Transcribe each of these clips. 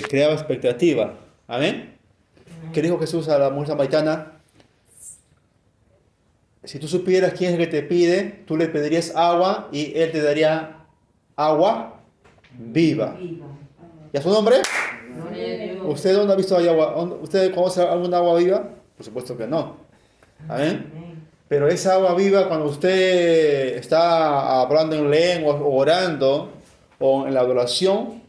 creaba expectativa. Amén. ¿Qué dijo Jesús a la mujer samaritana? Si tú supieras quién es el que te pide, tú le pedirías agua y él te daría agua viva. ¿Y a su nombre? ¿Usted dónde ha visto agua? ¿Usted conoce alguna agua viva? Por supuesto que no. Amén. Pero esa agua viva, cuando usted está hablando en lengua, o orando, o en la adoración,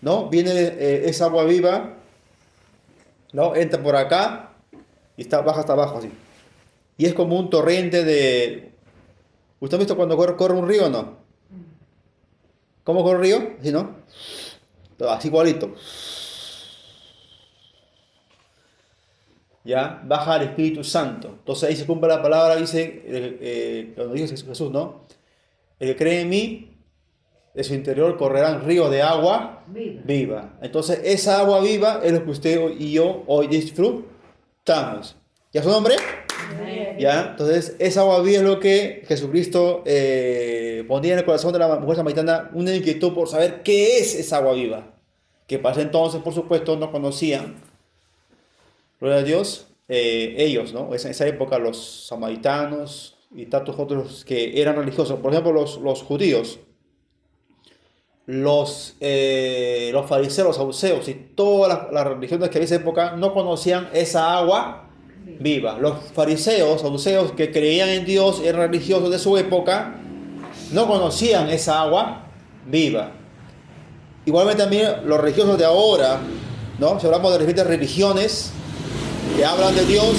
¿no? Viene esa agua viva, ¿no? Entra por acá y baja hasta abajo así. Y es como un torrente de... ¿Usted ha visto cuando corre un río o no? ¿Cómo corre un río? ¿Así, no? Así igualito. Ya, baja el Espíritu Santo. Entonces ahí se cumple la palabra, dice, cuando dice Jesús, ¿no? El que cree en mí, de su interior correrán ríos de agua viva. Entonces esa agua viva es lo que usted y yo hoy disfrutamos. ¿Ya su nombre? ¿Ya? Entonces esa agua viva es lo que Jesucristo ponía en el corazón de la mujer samaritana, una inquietud por saber qué es esa agua viva. Que para ese entonces, por supuesto, no conocían. Gloria a Dios, ellos, ¿no? En esa época los samaritanos y tantos otros que eran religiosos, por ejemplo los judíos, los fariseos, los saduceos y todas las religiones que había en esa época no conocían esa agua viva. Los fariseos, saduceos que creían en Dios, eran religiosos de su época, no conocían esa agua viva. Igualmente también los religiosos de ahora, ¿no? Si hablamos de diferentes religiones que hablan de Dios,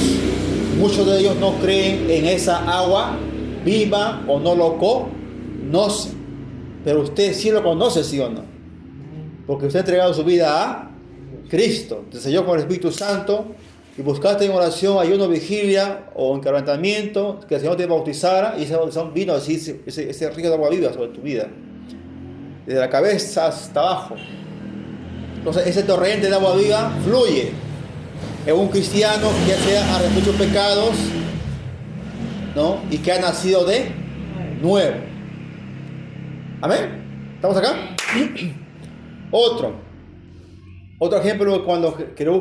muchos de ellos no creen en esa agua viva o no lo conocen. Pero usted sí lo conoce, ¿sí o no? Porque usted ha entregado su vida a Cristo. Te selló con el Espíritu Santo y buscaste en oración, ayuno, vigilia o encarnamiento que el Señor te bautizara y esa bautización vino así, ese río de agua viva sobre tu vida. Desde la cabeza hasta abajo. Entonces ese torrente de agua viva fluye. Es un cristiano que ya sea arrepentido de sus pecados, ¿no? Y que ha nacido de nuevo. ¿Amén? ¿Estamos acá? Otro ejemplo cuando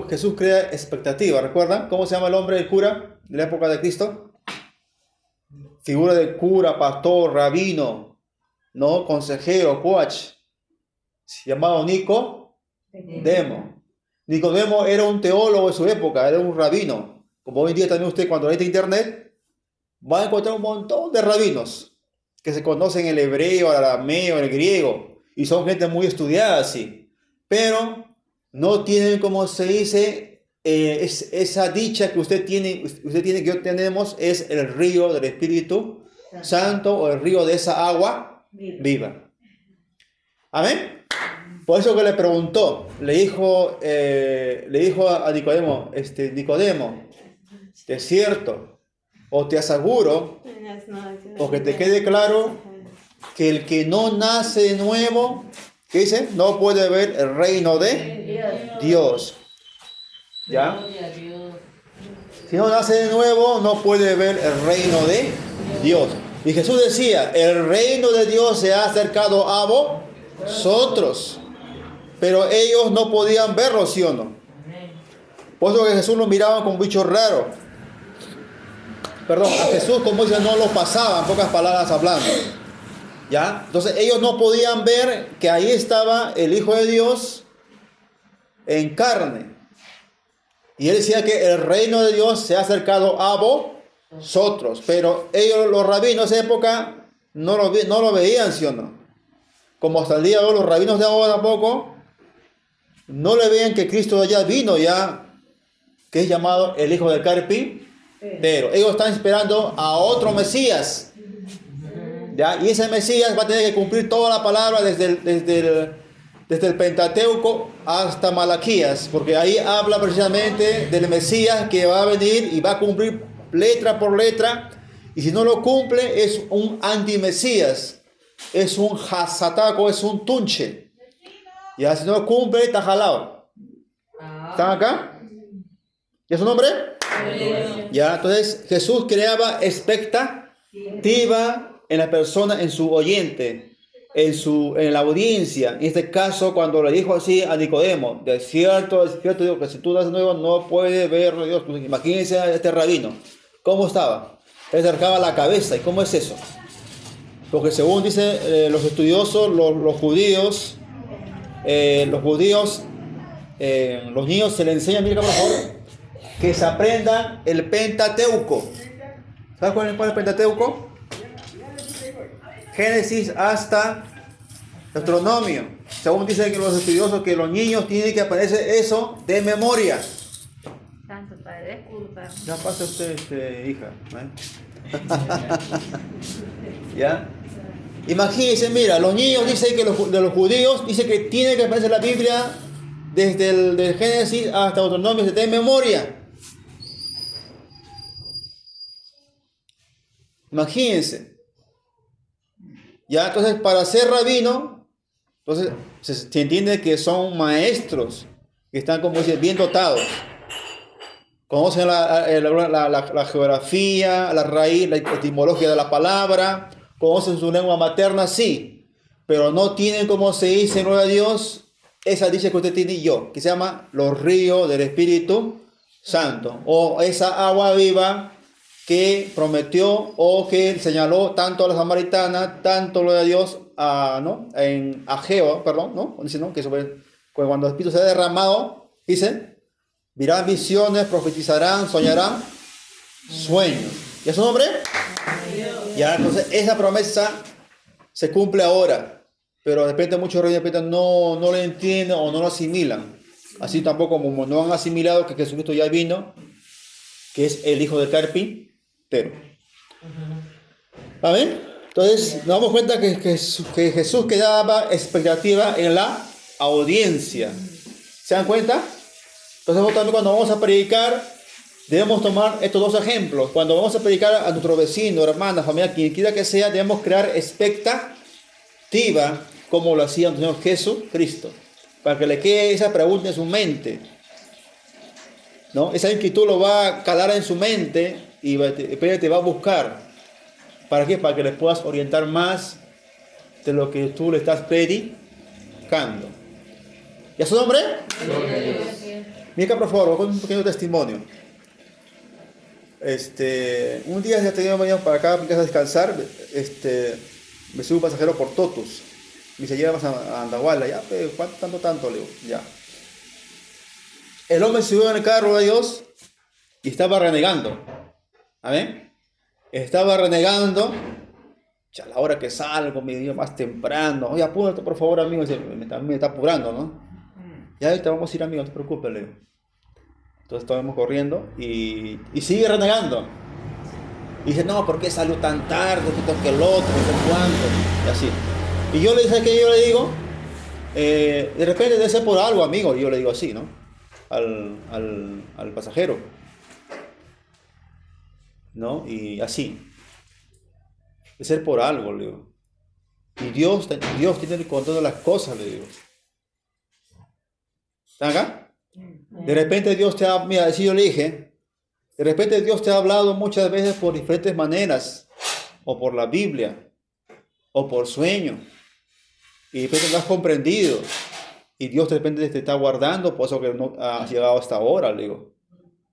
Jesús crea expectativa. ¿Recuerdan cómo se llama el hombre, el cura de la época de Cristo? Figura de cura, pastor, rabino, ¿no? Consejero, coach. Llamado Nicodemo. Nicodemo era un teólogo de su época, era un rabino. Como hoy en día también usted cuando entra a internet va a encontrar un montón de rabinos que se conocen el hebreo, el arameo, el griego y son gente muy estudiada así. Pero no tienen, como se dice, esa dicha que usted tiene que yo tenemos, es el río del Espíritu Santo o el río de esa agua viva. Amén. Por eso que le preguntó, le dijo a Nicodemo, Nicodemo, ¿es cierto? O te aseguro, o que te quede claro, que el que no nace de nuevo, ¿qué dice? No puede ver el reino de Dios. ¿Ya? Si no nace de nuevo, no puede ver el reino de Dios. Y Jesús decía, el reino de Dios se ha acercado a vosotros. Pero ellos no podían verlo, ¿sí o no? Por eso que Jesús lo miraban como un bicho raro. Perdón, a Jesús, como dice, no lo pasaban, pocas palabras hablando. ¿Ya? Entonces ellos no podían ver que ahí estaba el Hijo de Dios en carne. Y él decía que el reino de Dios se ha acercado a vosotros. Pero ellos, los rabinos de esa época, no lo veían, ¿sí o no? Como hasta el día de hoy, los rabinos de ahora tampoco no le vean que Cristo ya vino ya, que es llamado el Hijo del Carpintero. Ellos están esperando a otro Mesías. ¿Ya? Y ese Mesías va a tener que cumplir toda la palabra desde el Pentateuco hasta Malaquías, porque ahí habla precisamente del Mesías que va a venir y va a cumplir letra por letra, y si no lo cumple es un antimesías, es un hasataco, es un tunche. Ya, si no lo cumple, está jalado. ¿Están acá? ¿Y es su nombre? Ya, entonces Jesús creaba expectativa en la persona, en su oyente. en la audiencia. En este caso, cuando le dijo así a Nicodemo, de cierto, digo que si tú das nuevo no puedes ver a Dios. Imagínense a este rabino. ¿Cómo estaba? Él se acercaba la cabeza. ¿Y cómo es eso? Porque según dicen los estudiosos, los judíos, los niños se les enseña, mira por favor, que se aprendan el Pentateuco. ¿Sabes cuál es el Pentateuco? Génesis hasta Deuteronomio. Según dicen que los estudiosos, que los niños tienen que aprenderse eso de memoria. Tanto padre, disculpa. Ya pasa usted, hija. ¿Ya? Imagínense, mira, los niños dicen que de los judíos dicen que tienen que aprenderse la Biblia desde el Génesis hasta Deuteronomio de memoria. Imagínense. Ya, entonces para ser rabino, entonces se entiende que son maestros que están, como dice, bien dotados. Conocen la geografía, la raíz, la etimología de la palabra, conocen su lengua materna, sí, pero no tienen, como se dice, gloria a Dios, esa dicha que usted tiene y yo, que se llama los ríos del Espíritu Santo, o esa agua viva que prometió o que señaló tanto a la samaritana, tanto, gloria a Dios, a Jehová, perdón, ¿no? Dice, ¿no? Que cuando el Espíritu se ha derramado, dice, verán visiones, profetizarán, soñarán sueños. ¿Y es su nombre? Ya, entonces esa promesa se cumple ahora, pero de repente muchos reyes no lo entienden o no lo asimilan. Así tampoco como no han asimilado que Jesucristo ya vino, que es el hijo del carpintero. ¿Amén? Entonces nos damos cuenta que Jesús quedaba expectativa en la audiencia. ¿Se dan cuenta? Entonces también cuando vamos a predicar debemos tomar estos dos ejemplos. Cuando vamos a predicar a nuestro vecino, hermana, familia, quien quiera que sea, debemos crear expectativa como lo hacía el Señor Jesucristo, para que le quede esa pregunta en su mente, ¿no? Esa inquietud lo va a calar en su mente y te va a buscar. ¿Para qué? Para que le puedas orientar más de lo que tú le estás predicando. ¿Y a su nombre? Mira, por favor, con un pequeño testimonio. Un día ya tenía para acá a mi casa a descansar. Me subió un pasajero por Totus. Me dice, llegamos a Andahuayla. Ya, pero ¿cuánto tanto? Le digo, ya. El hombre se subió en el carro de Dios y estaba renegando. ¿Amén? Estaba renegando. A la hora que salgo, me dio más temprano. Oye, apúrate por favor, amigo. Me está apurando, ¿no? Ya te vamos a ir, amigo, no te preocupes, le digo. Entonces estábamos corriendo y sigue renegando. Y dice, no, ¿por qué salió tan tarde? Que el otro, no sé cuánto. Y así. Y yo le dije que yo le digo, de repente debe ser por algo, amigo. Y yo le digo así, ¿no? Al pasajero. ¿No? Y así. Debe ser por algo, le digo. Y Dios tiene el control de las cosas, le digo. ¿Están acá? De repente Dios te ha, mira, si yo le dije, de repente Dios te ha hablado muchas veces por diferentes maneras, o por la Biblia, o por sueño, y de repente no has comprendido, y Dios de repente te está guardando, por eso que no has llegado hasta ahora, le digo.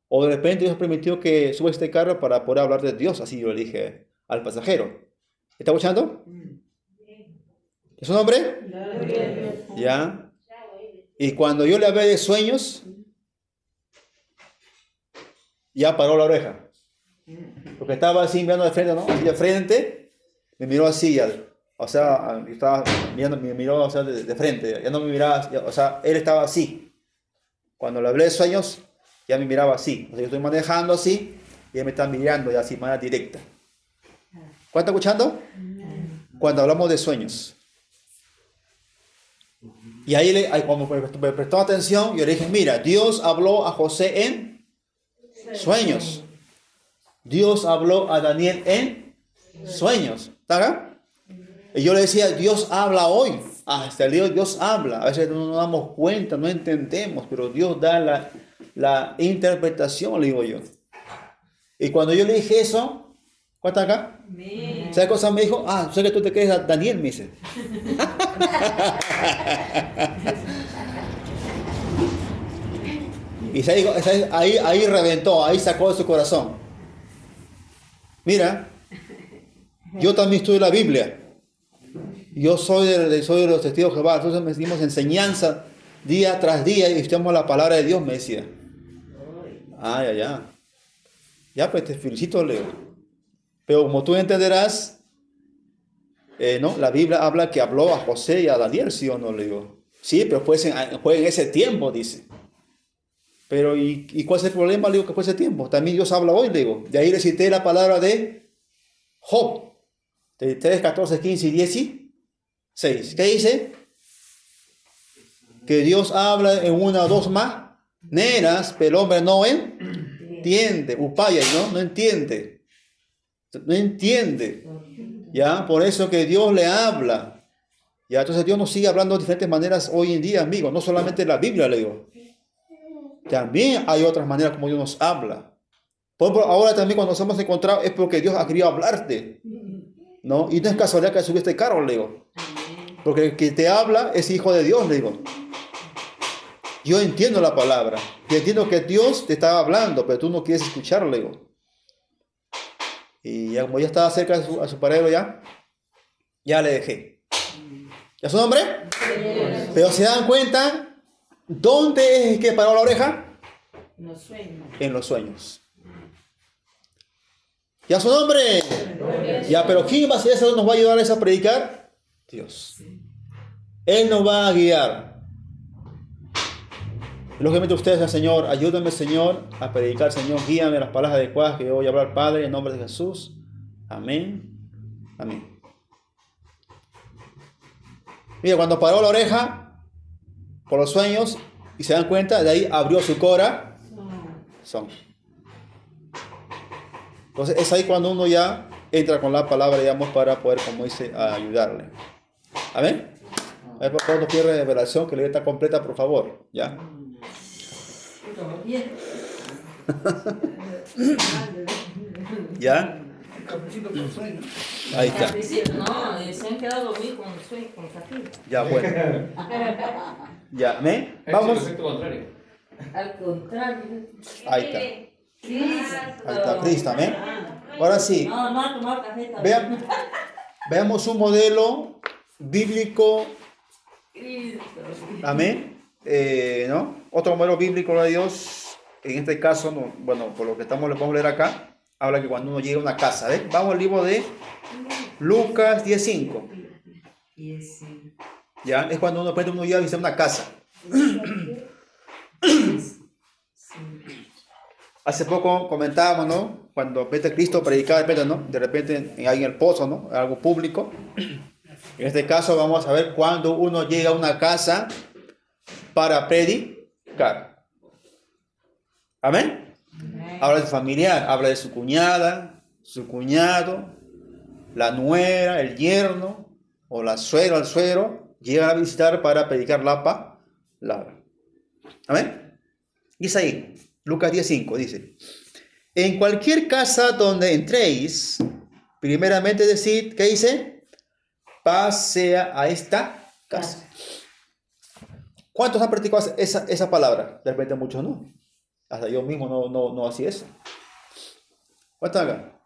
O de repente Dios permitió que subas este carro para poder hablar de Dios, así yo le dije al pasajero. ¿Está escuchando? ¿Es su nombre? ¿Ya? Y cuando yo le hablé de sueños, ya paró la oreja. Porque estaba así mirando de frente, ¿no? Así de frente, me miró así, o sea, estaba mirando, me miró, o sea, de frente, ya no me miraba, o sea, él estaba así. Cuando le hablé de sueños, ya me miraba así. O sea, yo estoy manejando así, y él me está mirando ya así, de manera directa. ¿Cuál está escuchando? Cuando hablamos de sueños. Y ahí, como me prestó atención, yo le dije, mira, Dios habló a José en sueños. Dios habló a Daniel en sueños. ¿Está acá? Y yo le decía, Dios habla hoy. Hasta el día de hoy Dios habla. A veces no nos damos cuenta, no entendemos, pero Dios da la interpretación, le digo yo. Y cuando yo le dije eso, ¿cuál está acá? ¿Sabes cosa me dijo? Sé que tú te crees Daniel, me dice. Y ahí reventó, ahí sacó de su corazón. Mira, yo también estudio la Biblia. Yo soy de los testigos de Jehová. Entonces me dimos enseñanza día tras día y estudiamos la palabra de Dios, me decía. Ya. Ya, pues te felicito, Leo. Pero como tú entenderás, ¿no? La Biblia habla que habló a José y a Daniel, ¿sí o no? Le digo. Sí, pero fue en ese tiempo, dice. Pero, ¿y cuál es el problema? Le digo que fue ese tiempo. También Dios habla hoy, le digo. De ahí le cité la palabra de Job. De 3, 14, 15 y 16. ¿Qué dice? Que Dios habla en una o dos maneras, pero el hombre no entiende. Upaya, ¿no? No entiende. No entiende. ¿Ya? Por eso que Dios le habla. ¿Ya? Entonces Dios nos sigue hablando de diferentes maneras hoy en día, amigos. No solamente la Biblia, le digo. También hay otras maneras como Dios nos habla. Por ejemplo, ahora también cuando nos hemos encontrado es porque Dios ha querido hablarte, ¿no? Y no es casualidad que subiste el carro, le digo. Porque el que te habla es hijo de Dios, le digo. Yo entiendo la palabra. Yo entiendo que Dios te está hablando, pero tú no quieres escucharlo, le digo. Y ya, como ya estaba cerca a su paradero ya le dejé. ¿Ya su nombre? Pero se dan cuenta, ¿dónde es que paró la oreja? En los sueños. En los sueños. ¿Ya su nombre? Ya, pero ¿quién va a ser eso? ¿Nos va a ayudar a eso a predicar? Dios. Él nos va a guiar. Y lógicamente ustedes, Señor, ayúdame, Señor, a predicar, Señor, guíame las palabras adecuadas que yo voy a hablar, Padre, en nombre de Jesús. Amén. Amén. Mira, cuando paró la oreja por los sueños y se dan cuenta, de ahí abrió su corazón. Entonces es ahí cuando uno ya entra con la palabra, digamos, para poder, como dice, ayudarle. Amén. A ver, por favor, no pierda revelación, que la está completa, por favor. ¿Ya? ¿Ya? Ahí está. No, se han quedado dormidos con los sueños, con Zafiro. Ya, bueno. Ya, ¿amén? Vamos. Es el efecto contrario. Al contrario. Ahí está. Cristo. Ahí está Cristo, amén. Ahora sí. No ha tomado café todavía. Veamos un modelo bíblico. Cristo. Amén. ¿No? Otro modelo bíblico de Dios. En este caso, no, bueno, por lo que le vamos a leer acá, habla que cuando uno llega a una casa, ¿ves? Vamos al libro de Lucas 10:5. Ya, es cuando uno llega a visitar una casa. Hace poco comentábamos, ¿no? Cuando vete Cristo predicaba, de repente ahí en el pozo, ¿no? Algo público. En este caso vamos a ver cuando uno llega a una casa para predicar. ¿Amén? Habla de su familiar, habla de su cuñada, su cuñado, la nuera, el yerno, o la suegra, el suegro, llegan a visitar para predicar la palabra. ¿Amén? Dice ahí, Lucas 10:5, dice: en cualquier casa donde entréis, primeramente decid, ¿qué dice? Paz sea a esta casa. ¿Cuántos han practicado esa palabra? De repente muchos no. Hasta yo mismo no hacía eso. ¿Cuántos acá?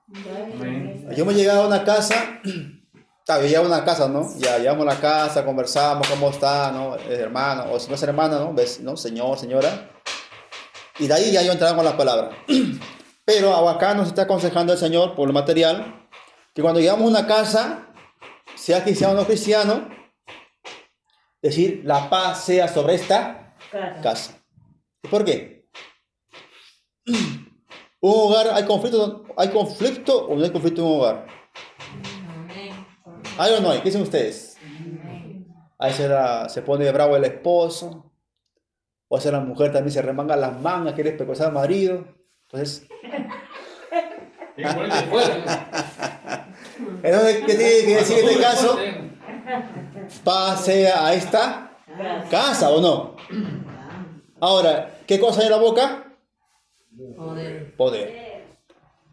Yo me llegaba a una casa, yo llegaba a una casa, ¿no? Ya llegamos a la casa, conversamos, ¿cómo está, no? Hermano, o si no es hermana, ¿no? ¿Ves? ¿No? Señor, señora. Y de ahí ya yo entraba con las palabras. Pero acá nos está aconsejando el Señor, por lo material, que cuando llegamos a una casa, sea cristiano o no cristiano, decir, la paz sea sobre esta casa. ¿Y por qué? Un hogar, ¿hay conflicto o no hay conflicto en un hogar? ¿Hay o no hay? ¿Qué dicen ustedes? Ahí se pone bravo el esposo, o sea, la mujer también se remanga las mangas, quiere especosar al marido. Entonces, entonces, ¿qué tiene que decir en este caso? Pase a esta casa, ¿o no? Ahora, ¿qué cosa hay en la boca? Poder.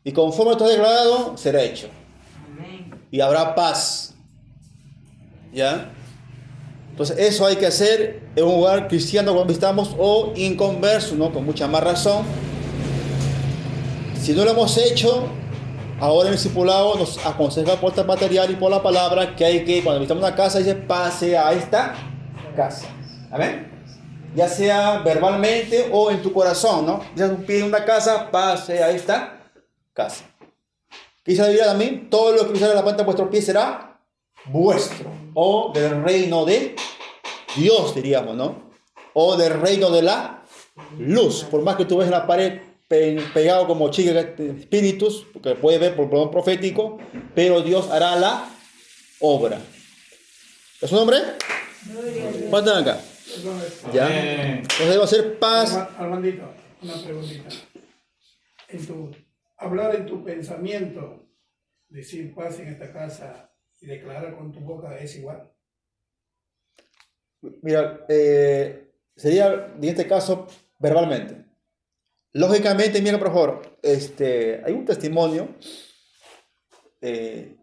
Y conforme esto declarado, será hecho. y habrá paz. ¿Ya? Entonces eso hay que hacer en un lugar cristiano cuando visitamos o inconverso, ¿no? Con mucha más razón. Si no lo hemos hecho, ahora en el discipulado nos aconseja por este material y por la palabra que hay que, cuando visitamos una casa, dice, pase a esta casa. ¿Amén? Ya sea verbalmente o en tu corazón, ¿no? Ya tú pides una casa, pase a esta casa. ¿Qué dice la Biblia también? Todo lo que pisare la planta de vuestros pies será vuestro. O del reino de Dios, diríamos, ¿no? O del reino de la luz. Por más que tú ves en la pared pegado como chicas de espíritus, porque puede ver por plano profético, pero Dios hará la obra. ¿Es su nombre? ¿Cuántos están acá? ¿Ya? Entonces debo hacer paz. Armandito, una preguntita. Hablar en tu pensamiento, decir paz en esta casa y declarar con tu boca es igual. Mira, sería en este caso verbalmente. Lógicamente, mira por favor, hay un testimonio de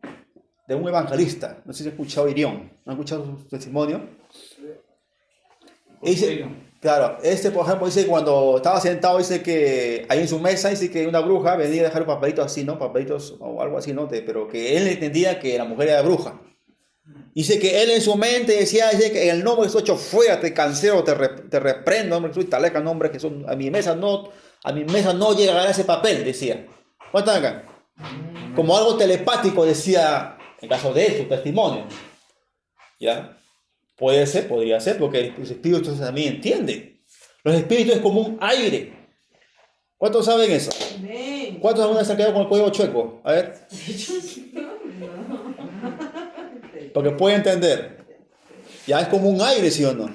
un evangelista, no sé si has escuchado Irión, ¿no has escuchado su testimonio? Dice, claro, por ejemplo, dice que cuando estaba sentado, dice que ahí en su mesa, dice que una bruja venía a dejar un papelito así, ¿no? Papelitos o algo así, ¿no? Pero que él entendía que la mujer era bruja. Dice que él en su mente decía, dice que en el nombre de Jesús, fuera, te cancelo, te reprendo, nombre de Jesús, te aleja, nombre de Jesús, a mi mesa no llegará ese papel, decía. ¿Cuántos están acá? Como algo telepático, decía, en caso de su testimonio. ¿Ya? Puede ser, podría ser, porque los espíritus también entienden. Los espíritus es como un aire. ¿Cuántos saben eso? ¿Cuántos alguna vez se han quedado con el cuello chueco? A ver. Porque puede entender. Ya es como un aire, ¿sí o no?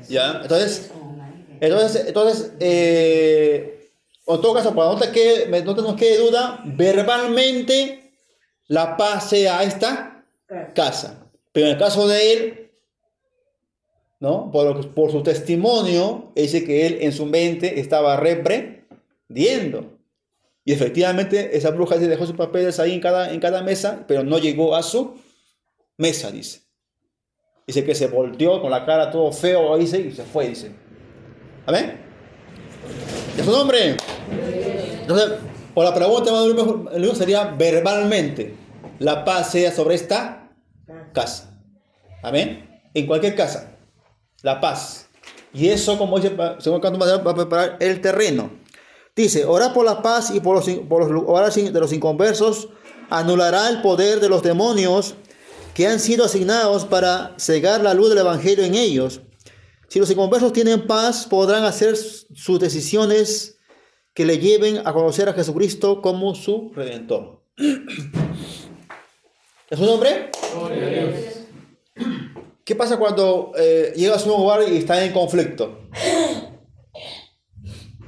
¿Ya? Entonces, en todo caso, para no nos quede duda, verbalmente la paz sea esta casa. Pero en el caso de él, ¿no? Por su testimonio, dice que él en su mente estaba reprendiendo. Y efectivamente, esa bruja se dejó sus papeles ahí en cada mesa, pero no llegó a su mesa, dice. Dice que se volteó con la cara todo feo, dice, y se fue, dice. ¿Amén? ¿Es su nombre? Entonces, por la pregunta, el libro sería verbalmente. La paz sea sobre esta casa. ¿Amén? En cualquier casa. La paz. Y eso, como dice, según Canto Material, va a preparar el terreno. Dice, orar por la paz y por los lugares de los inconversos anulará el poder de los demonios que han sido asignados para cegar la luz del evangelio en ellos. Si los inconversos tienen paz, podrán hacer sus decisiones que le lleven a conocer a Jesucristo como su Redentor. ¿Es su nombre? ¿Qué pasa cuando llegas a un lugar y estás en conflicto?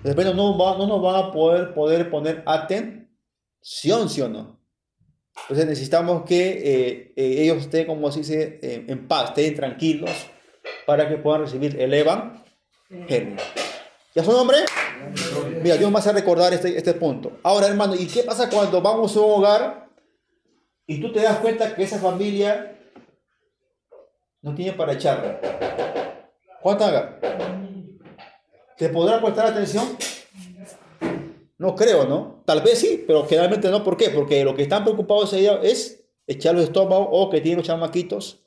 De repente no nos van a poder poner atención, ¿sí o no? Entonces necesitamos que ellos estén, como se dice, en paz, estén tranquilos para que puedan recibir el evangelio. ¿Ya su nombre? Mira, Dios me hace recordar este punto. Ahora, hermano, ¿y qué pasa cuando vamos a un hogar y tú te das cuenta que esa familia no tiene para echarla? ¿Cuánto haga? ¿Te podrá prestar atención? No creo, ¿no? Tal vez sí, pero generalmente no. ¿Por qué? Porque lo que están preocupados ellos es echar los estómagos o que tienen los chamaquitos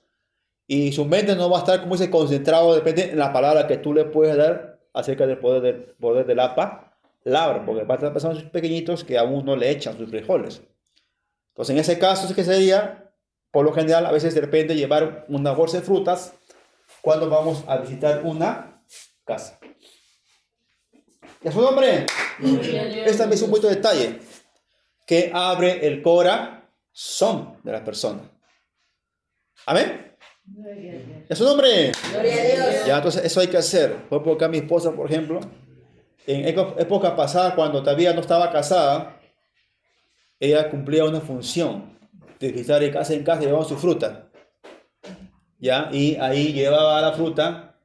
y su mente no va a estar como ese concentrado, depende en la palabra que tú le puedes dar acerca del poder de la palabra, porque va a estar pasando sus pequeñitos que aún no le echan sus frijoles. Entonces, en ese caso, es que sería, por lo general, a veces de repente llevar una bolsa de frutas cuando vamos a visitar una casa. ¿Ya su nombre? Este también es un punto de detalle que abre el corazón de la persona. ¿Amén? ¿Ya su nombre? Gloria a Dios. Ya, entonces eso hay que hacer. Por ejemplo, acá mi esposa, por ejemplo, en época pasada, cuando todavía no estaba casada, ella cumplía una función de visitar de casa en casa y llevaba su fruta. ¿Ya? Y ahí llevaba la fruta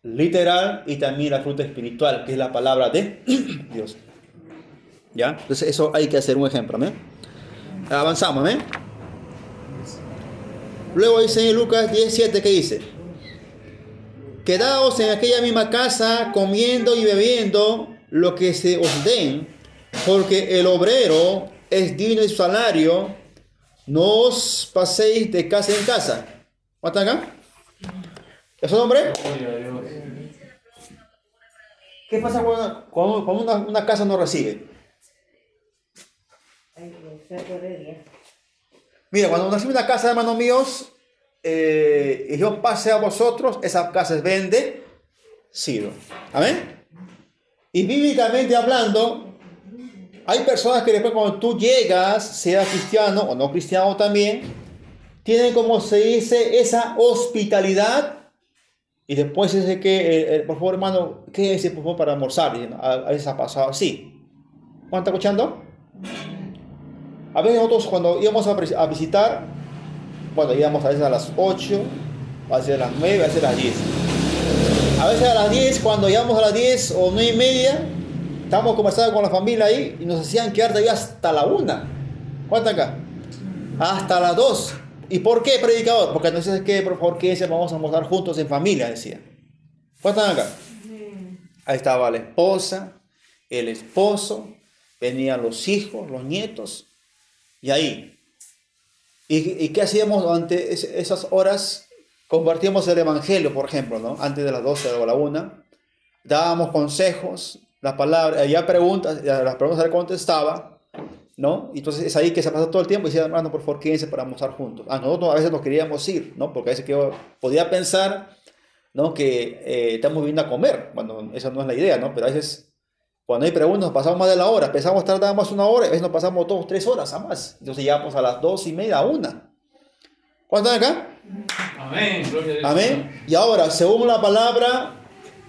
literal y también la fruta espiritual, que es la palabra de Dios. ¿Ya? Entonces eso hay que hacer un ejemplo. ¿Amén? Avanzamos. ¿Amén? Luego dice en Lucas 17, ¿qué dice? Quedaos en aquella misma casa comiendo y bebiendo lo que se os den, porque el obrero es digno de su salario. No os paséis de casa en casa. ¿Cuánto acá? ¿Es un hombre? ¿Qué pasa cuando una casa no recibe? Mira, cuando recibe una casa, hermanos míos, y yo pase a vosotros, esa casa es bendecida. Amén. Y bíblicamente hablando, hay personas que después cuando tú llegas, sea cristiano o no cristiano también, tienen, como se dice, esa hospitalidad. Y después dice que, por favor, hermano, quédese por favor para almorzar. Y a veces ha pasado así. ¿Cuánto está escuchando? A veces nosotros cuando íbamos a visitar, bueno, íbamos a veces a las 8, a veces a las 9, a veces a las 10. A veces a las 10, cuando íbamos a las 10 o 9 y media, estábamos conversando con la familia ahí y nos hacían quedar todavía hasta la 1. ¿Cuánto acá? Hasta las 2. ¿Y por qué, predicador? Porque no sé qué, por favor, que vamos a almorzar juntos en familia, decía. ¿Cuánto acá? Ahí estaba la esposa, el esposo, venían los hijos, los nietos, y ahí. ¿Y qué hacíamos durante esas horas? Compartíamos el evangelio, por ejemplo, ¿no? Antes de las 12 o la 1. Dábamos consejos, las palabras, ya preguntas, las preguntas se contestaba, ¿no? Y entonces es ahí que se pasó todo el tiempo y decía, hermano, por favor, quédense para almorzar juntos. Nosotros a veces nos queríamos ir, ¿no? Porque a veces que yo podía pensar, ¿no? Que estamos viniendo a comer, cuando esa no es la idea, ¿no? Pero a veces, cuando hay preguntas, nos pasamos más de la hora, pensamos tardar más 1 hora, a veces nos pasamos 2 o 3 horas a más. Entonces llegamos a las 2:30, a 1. ¿Cuántos están acá? Amén, gloria a Dios. Amén. Y ahora, según la palabra,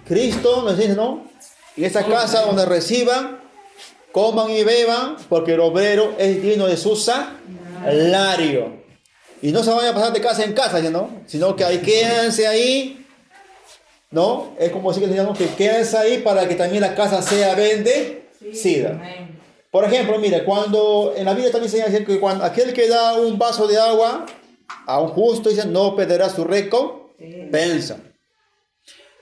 Cristo nos dice, ¿no? En esta casa donde reciban, coman y beban, porque el obrero es digno de su salario. Y no se vayan a pasar de casa en casa, ¿no? Sino que ahí quédense ahí, ¿no? Es como decir que quédense ahí para que también la casa sea bendecida. Por ejemplo, mire, cuando en la Biblia también se dice que cuando aquel que da un vaso de agua a un justo, dice, no perderá su recompensa.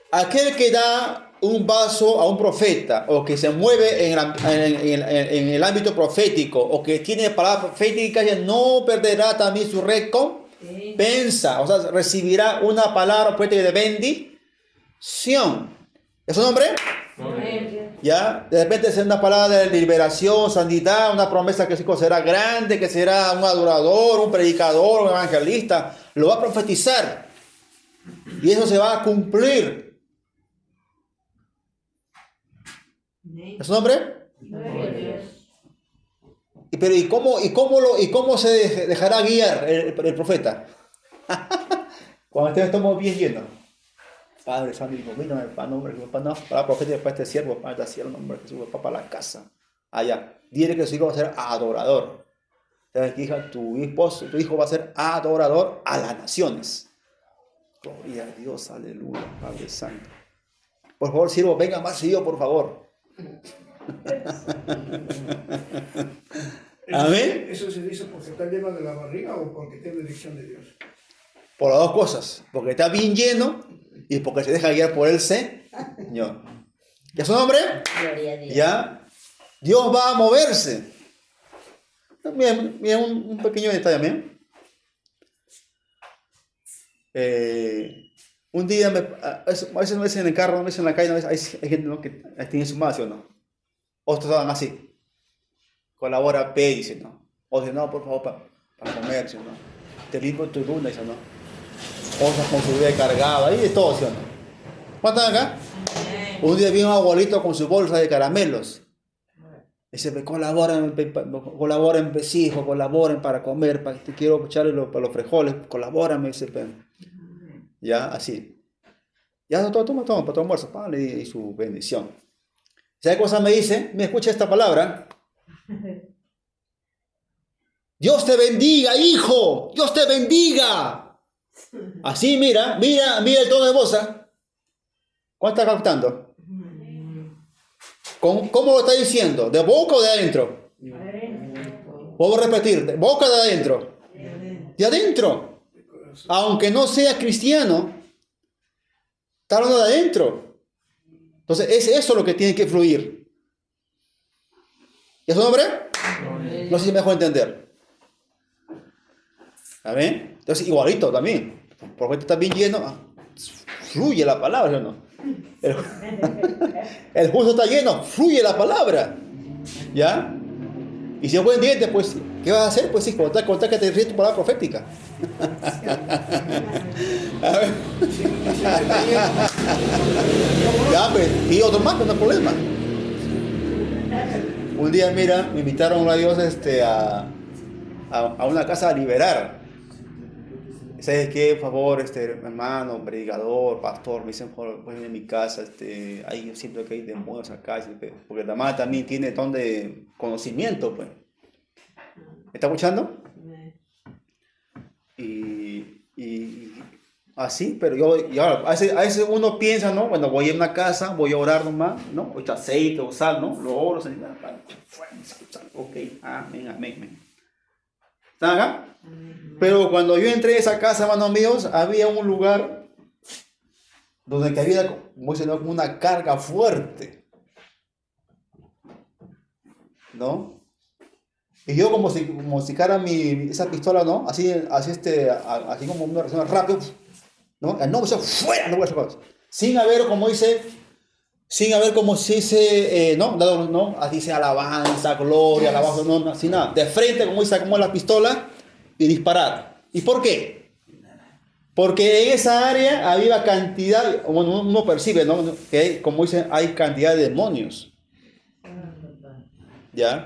Aquel que da un vaso a un profeta, o que se mueve en el ámbito profético, o que tiene palabras proféticas, no perderá también su recompensa. O sea, recibirá una palabra profética de bendición. ¿Es su nombre? Ya, de repente es una palabra de liberación, santidad, una promesa que será grande, que será un adorador, un predicador, un evangelista. Lo va a profetizar. Y eso se va a cumplir. ¿Es su nombre? ¿Y cómo se dejará guiar el profeta? Cuando estemos bien llenos. Padre Santo, ilumíname, para nombre de para profeta, para este siervo, para este siervo, nombre de Jesús, para la casa. Allá. Dile que su hijo va a ser adorador. ¿Sabes qué, hija? Tu hijo va a ser adorador a las naciones. Gloria a Dios, aleluya, Padre Santo. Por favor, siervo, venga más seguido, por favor. Amén. ¿Eso se dice porque está lleno de la barriga o porque tiene bendición de Dios? Por las dos cosas. Porque está bien lleno y porque se deja guiar por el Señor. ¿Ya su nombre? Gloria a Dios. ¿Ya? Dios va a moverse. Miren, un pequeño detalle, ¿bien? Un día, a veces en el carro, a veces en la calle, hay gente, ¿no?, que tiene su más, ¿sí o no? Otros estaban así. Colabora, P, dice, ¿no? O dice, no, por favor, para comer, ¿sí o no? Te limpio tu luna, dice, ¿no? Cosas con su vida cargada, ahí de todo, ¿sí o no? ¿Cuántos están acá? Un día vino un abuelito con su bolsa de caramelos. Dice, colaboren, pues, hijo, colaboren para comer, te quiero echarle para los frijoles, colabórame, dice, ya, así. Ya, toma, para tu almuerzo, le di su bendición. ¿Sabe qué cosa me dice? Me escucha esta palabra. Dios te bendiga, hijo, Dios te bendiga. Así, mira el tono de voz. ¿Cuánto está captando? ¿Cómo lo está diciendo? ¿De boca o de adentro? Vuelvo a repetir, ¿de boca o de adentro? De adentro. Aunque no sea cristiano, está hablando de adentro. Entonces es eso lo que tiene que fluir. ¿Y es un hombre? No sé si me dejó entender. ¿Amén? Entonces igualito también. El profeta está bien lleno. Fluye la palabra, ¿no? El justo está lleno, fluye la palabra. ¿Ya? Y si es buen diente, pues, ¿qué vas a hacer? Pues sí, contar que te ríes tu palabra profética. A ver. Ya, pues, y otro más, no hay problema. Un día, mira, me invitaron a Dios a una casa a liberar. ¿Sabes qué? Por favor, hermano, predicador, pastor, me dicen, por favor, en mi casa, ahí siempre que hay demonios acá, porque la mamá también tiene don de conocimiento, pues. ¿Me está escuchando? Y así, pero a veces uno piensa, ¿no? Bueno, voy a una casa, voy a orar nomás, ¿no? O aceite o sal, ¿no? Lo oro, ok, amén, amén. ¿Están acá? Pero cuando yo entré a esa casa, hermanos míos, había un lugar donde que había como una carga fuerte, ¿no? Y yo como si cara esa pistola, ¿no? Así como una reacción rápido, ¿no? El nombre se fuera, no voy a hacer cosas. Sin haber como se dice, ¿no? ¿No? Así dice alabanza, gloria, alabanza, no, así nada. De frente, como dice, como la pistola y disparar. ¿Y por qué? Porque en esa área había cantidad, bueno, uno percibe, ¿no? Que como dicen, hay cantidad de demonios. ¿Ya?